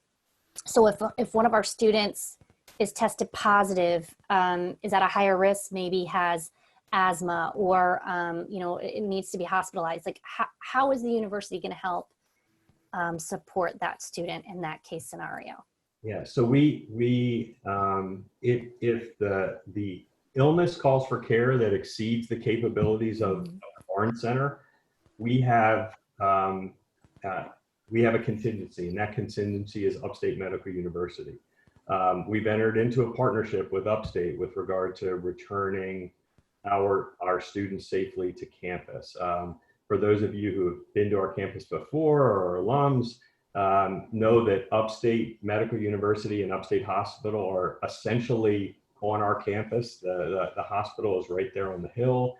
So if one of our students is tested positive, is at a higher risk, maybe has asthma, or, you know, it needs to be hospitalized, like how is the university going to help support that student in that case scenario? Yeah, so if the illness calls for care that exceeds the capabilities of the Barnes Center, we have a contingency, and that contingency is Upstate Medical University. We've entered into a partnership with Upstate with regard to returning our students safely to campus. For those of you who have been to our campus before or are alums, know that Upstate Medical University and Upstate Hospital are essentially on our campus. The hospital is right there on the hill.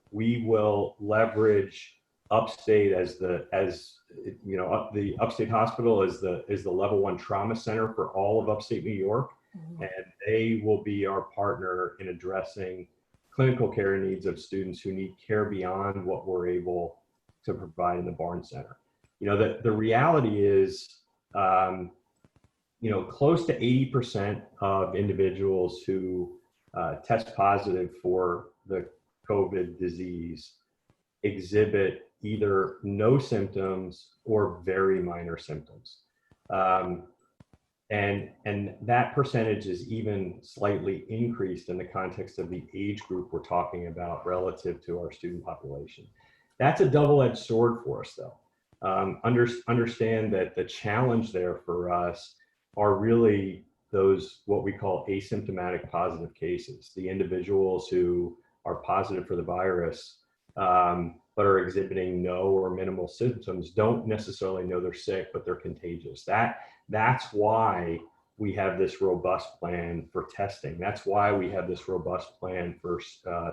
We will leverage Upstate the Upstate Hospital is the level 1 trauma center for all of upstate New York, and they will be our partner in addressing clinical care needs of students who need care beyond what we're able to provide in the Barnes Center. You know, the reality is, you know, close to 80% of individuals who test positive for the COVID disease exhibit either no symptoms or very minor symptoms. And that percentage is even slightly increased in the context of the age group we're talking about relative to our student population. That's a double-edged sword for us, though. Understand that the challenge there for us are really those, what we call asymptomatic positive cases, the individuals who are positive for the virus, but are exhibiting no or minimal symptoms, don't necessarily know they're sick, but they're contagious. That's why we have this robust plan for testing. That's why we have this robust plan for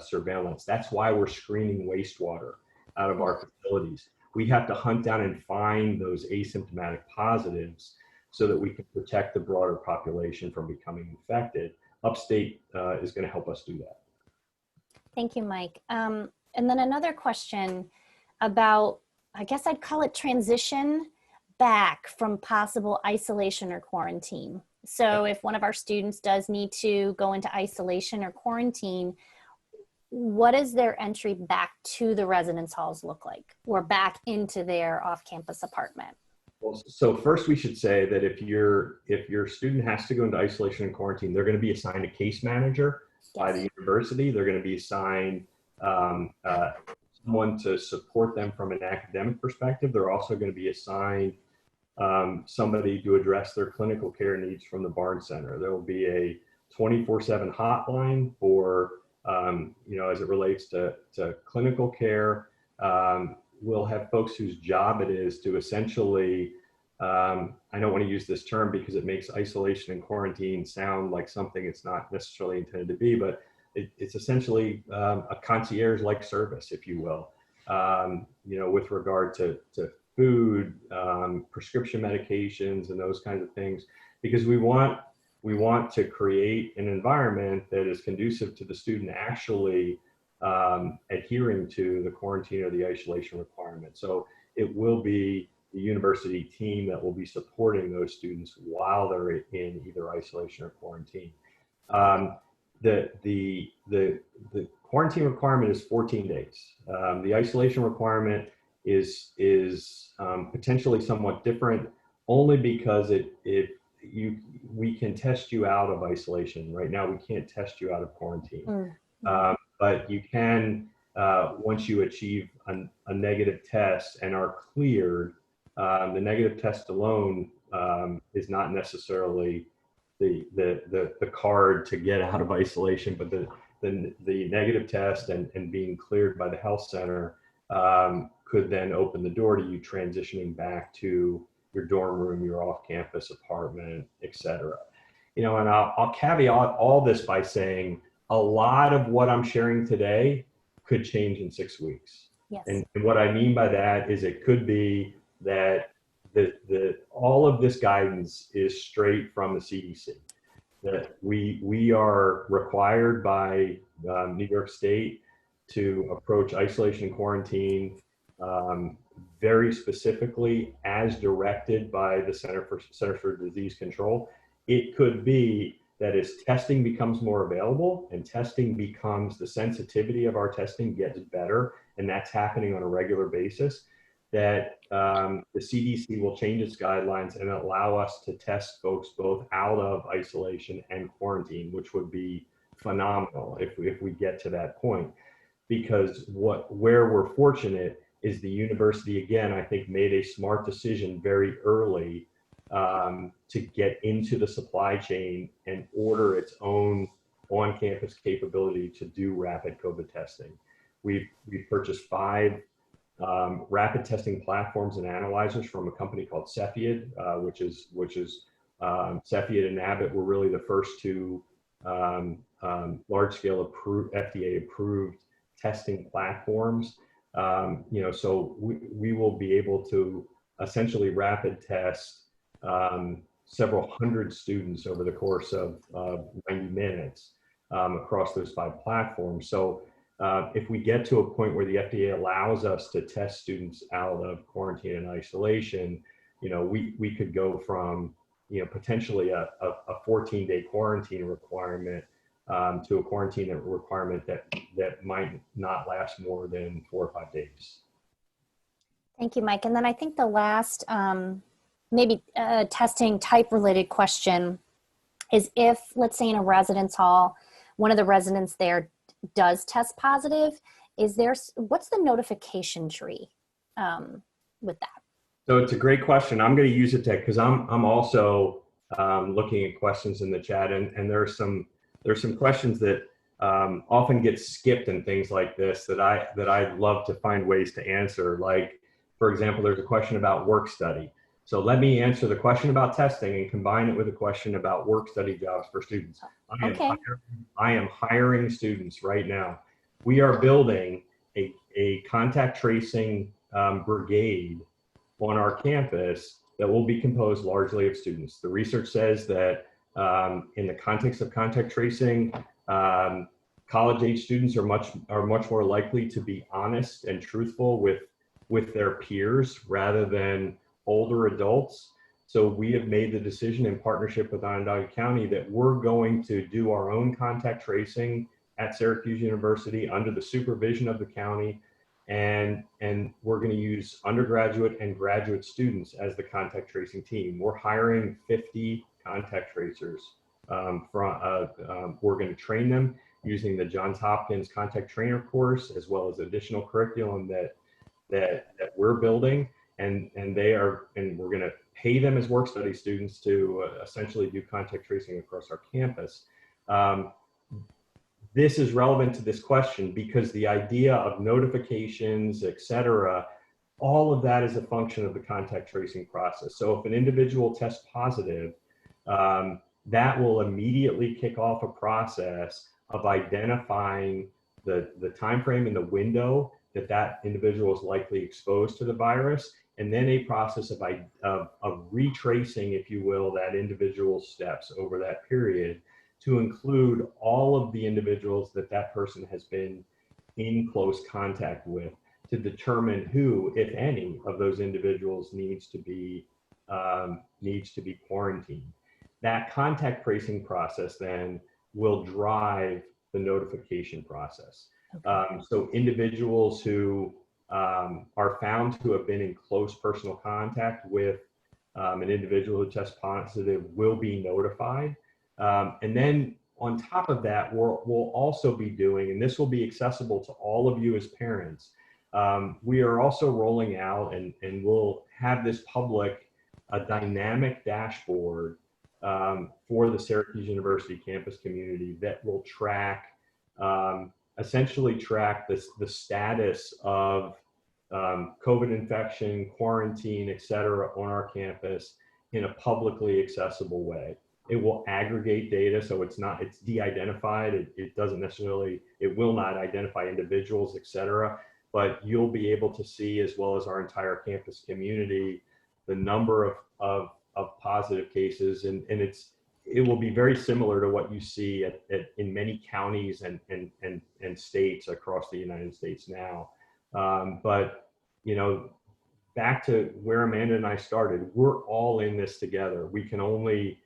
surveillance. That's why we're screening wastewater out of our facilities. We have to hunt down and find those asymptomatic positives so that we can protect the broader population from becoming infected. Upstate is going to help us do that. Thank you, Mike. And then another question about, I guess I'd call it transition back from possible isolation or quarantine. So if one of our students does need to go into isolation or quarantine, what does their entry back to the residence halls look like, or back into their off-campus apartment? Well, so first we should say that if your student has to go into isolation and quarantine, they're going to be assigned a case manager by the university. They're going to be assigned someone to support them from an academic perspective. They're also going to be assigned somebody to address their clinical care needs from the Barnes Center. There will be 24/7 hotline for, as it relates to clinical care. We'll have folks whose job it is to essentially, I don't want to use this term because it makes isolation and quarantine sound like something it's not necessarily intended to be, but it's essentially a concierge-like service, if you will, with regard to food, prescription medications, and those kinds of things, because we want to create an environment that is conducive to the student actually adhering to the quarantine or the isolation requirement. So it will be the university team that will be supporting those students while they're in either isolation or quarantine. The quarantine requirement is 14 days. The isolation requirement is potentially somewhat different, only because we can test you out of isolation. Right now, we can't test you out of quarantine. But you can, once you achieve a negative test and are cleared, the negative test alone is not necessarily the card to get out of isolation, but the negative test and being cleared by the health center could then open the door to you transitioning back to your dorm room, your off-campus apartment, etc. And I'll caveat all this by saying a lot of what I'm sharing today could change in 6 weeks. Yes. And what I mean by that is it could be that all of this guidance is straight from the CDC. That we are required by New York State to approach isolation and quarantine very specifically as directed by the Center for Disease Control. It could be that as testing becomes more available and the sensitivity of our testing gets better, and that's happening on a regular basis, that the CDC will change its guidelines and allow us to test folks both out of isolation and quarantine, which would be phenomenal if we get to that point. Because where we're fortunate is the university, again, I think made a smart decision very early to get into the supply chain and order its own on-campus capability to do rapid COVID testing. We've purchased 5 rapid testing platforms and analyzers from a company called Cepheid, which is Cepheid and Abbott were really the first 2 large-scale FDA-approved testing platforms. So we will be able to essentially rapid test several hundred students over the course of 90 minutes across those 5 platforms. So if we get to a point where the FDA allows us to test students out of quarantine and isolation, we could go from potentially a 14-day quarantine requirement to a quarantine requirement that might not last more than 4 or 5 days. Thank you, Mike. And then I think the last maybe testing type related question is, if, let's say in a residence hall, one of the residents there does test positive, what's the notification tree with that? So it's a great question. I'm going to use it because I'm also looking at questions in the chat, and there's some questions that often get skipped and things like this that I'd love to find ways to answer. Like, for example, there's a question about work study. So let me answer the question about testing and combine it with a question about work study jobs for students. I am hiring students right now. We are building a contact tracing brigade on our campus that will be composed largely of students. The research says that in the context of contact tracing, college-age students are much more likely to be honest and truthful with their peers rather than older adults. So we have made the decision in partnership with Onondaga County that we're going to do our own contact tracing at Syracuse University under the supervision of the county. And we're going to use undergraduate and graduate students as the contact tracing team. We're hiring 50 contact tracers. We're going to train them using the Johns Hopkins contact trainer course, as well as additional curriculum that we're building. And we're going to pay them as work study students to essentially do contact tracing across our campus. This is relevant to this question because the idea of notifications, et cetera, all of that is a function of the contact tracing process. So if an individual tests positive, that will immediately kick off a process of identifying the time frame and the window that individual is likely exposed to the virus, and then a process of retracing, if you will, that individual's steps over that period to include all of the individuals that person has been in close contact with, to determine who, if any, of those individuals needs to be quarantined. That contact tracing process then will drive the notification process. Okay. So individuals who are found to have been in close personal contact with an individual who tests positive will be notified. And then on top of that, we'll also be doing, and this will be accessible to all of you as parents, we are also rolling out, and we'll have this public, a dynamic dashboard for the Syracuse University campus community that will track, essentially track the status of COVID infection, quarantine, et cetera, on our campus in a publicly accessible way. It will aggregate data, so it's de-identified. It doesn't necessarily, it will not identify individuals, et cetera, but you'll be able to see, as well as our entire campus community, the number of positive cases, and it will be very similar to what you see in many counties and states across the United States now. But, you know, back to where Amanda and I started, we're all in this together. We can only,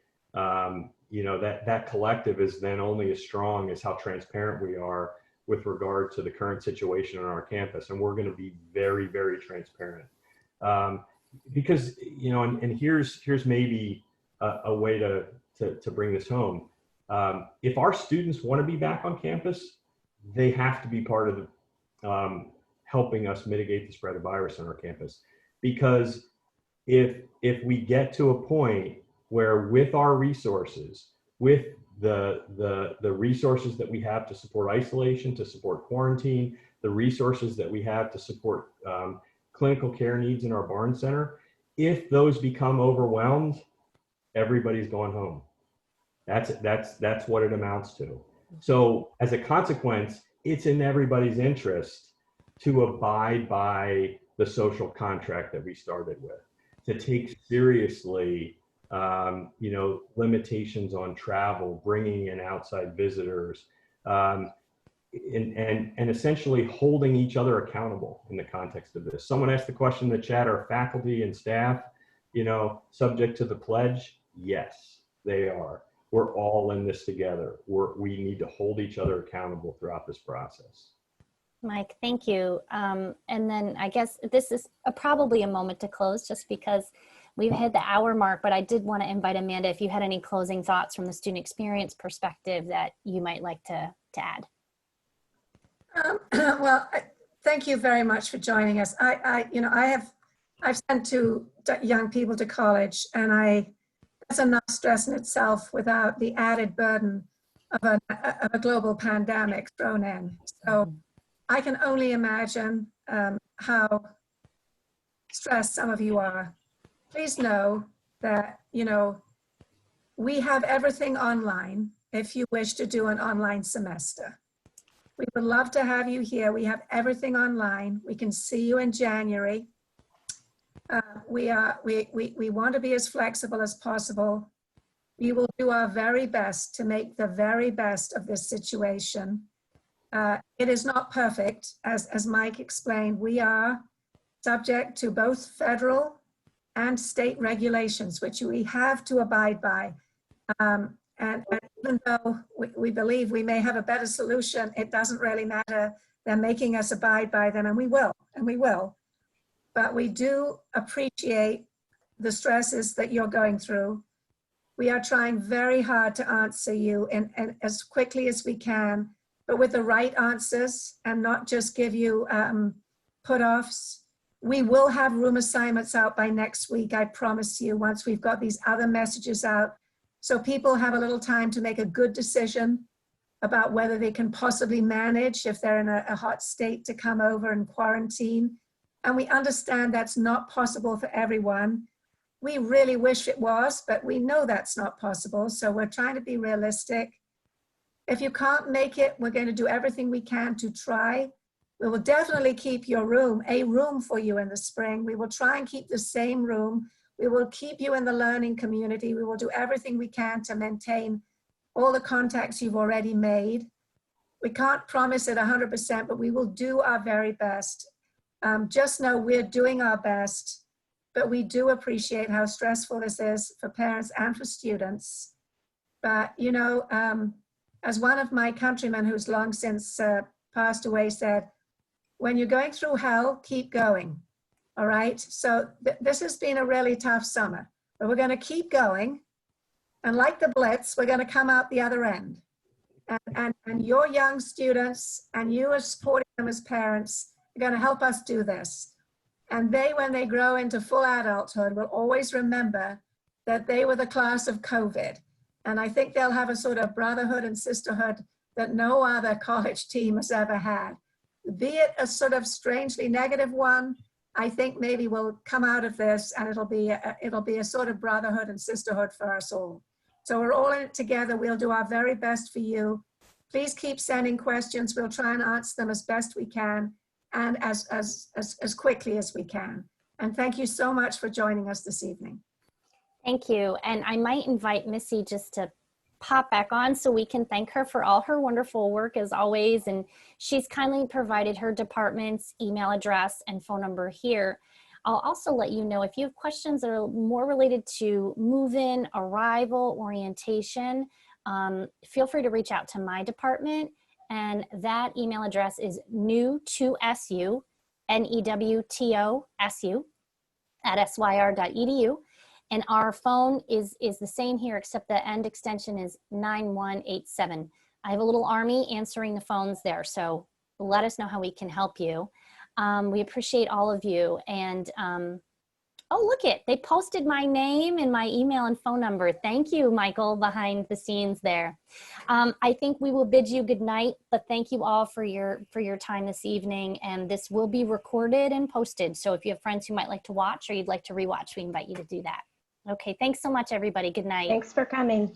you know, that collective is then only as strong as how transparent we are with regard to the current situation on our campus. And we're going to be very, very transparent. Because, you know, and here's maybe a way to bring this home. If our students want to be back on campus, they have to be part of the, helping us mitigate the spread of virus on our campus. Because if we get to a point where, with our resources, with the resources that we have to support isolation, to support quarantine, the resources that we have to support clinical care needs in our Barnes Center, if those become overwhelmed, everybody's going home. That's what it amounts to. So as a consequence, it's in everybody's interest to abide by the social contract that we started with, to take seriously, you know, limitations on travel, bringing in outside visitors, and essentially holding each other accountable in the context of this. Someone asked the question in the chat, are faculty and staff, you know, subject to the pledge? Yes, they are. We're all in this together. We need to hold each other accountable throughout this process. Mike, thank you. And then I guess this is probably a moment to close, just because we've hit the hour mark, but I did want to invite Amanda, if you had any closing thoughts from the student experience perspective that you might like to add. Well, thank you very much for joining us. I've sent 2 young people to college, and that's enough stress in itself without the added burden of a global pandemic thrown in. So I can only imagine how stressed some of you are. Please know that, you know, we have everything online if you wish to do an online semester. We would love to have you here. We have everything online. We can see you in January. We want to be as flexible as possible. We will do our very best to make the very best of this situation. It is not perfect. As Mike explained, we are subject to both federal and state regulations, which we have to abide by. And even though we believe we may have a better solution, it doesn't really matter. They're making us abide by them, and we will. But we do appreciate the stresses that you're going through. We are trying very hard to answer you and as quickly as we can, but with the right answers and not just give you put-offs. We will have room assignments out by next week, I promise you, once we've got these other messages out so people have a little time to make a good decision about whether they can possibly manage if they're in a hot state to come over and quarantine. And we understand that's not possible for everyone. We really wish it was, but we know that's not possible. So we're trying to be realistic. If you can't make it, we're going to do everything we can to try. We will definitely keep your room, a room for you in the spring. We will try and keep the same room. We will keep you in the learning community. We will do everything we can to maintain all the contacts you've already made. We can't promise it 100%, but we will do our very best. Just know we're doing our best, but we do appreciate how stressful this is for parents and for students. But, you know, as one of my countrymen who's long since passed away said, when you're going through hell, keep going. All right. So this has been a really tough summer, but we're going to keep going. And like the Blitz, we're going to come out the other end. And your young students and you as supporting them as parents are going to help us do this. And they, when they grow into full adulthood, will always remember that they were the class of COVID. And I think they'll have a sort of brotherhood and sisterhood that no other college team has ever had. Be it a sort of strangely negative one, I think maybe we'll come out of this and it'll be a sort of brotherhood and sisterhood for us all. So we're all in it together. We'll do our very best for you. Please keep sending questions. We'll try and answer them as best we can and as quickly as we can. And thank you so much for joining us this evening. Thank you. And I might invite Missy just to pop back on so we can thank her for all her wonderful work as always. And she's kindly provided her department's email address and phone number here. I'll also let you know if you have questions that are more related to move-in, arrival, orientation, feel free to reach out to my department. And that email address is newtosu, NEWTOSU, @syr.edu. And our phone is the same here, except the end extension is 9187. I have a little army answering the phones there, so let us know how we can help you. We appreciate all of you. And oh, look it, they posted my name and my email and phone number. Thank you, Michael, behind the scenes there. I think we will bid you good night, but thank you all for your time this evening. And this will be recorded and posted. So if you have friends who might like to watch or you'd like to rewatch, we invite you to do that. Okay, thanks so much, everybody. Good night. Thanks for coming.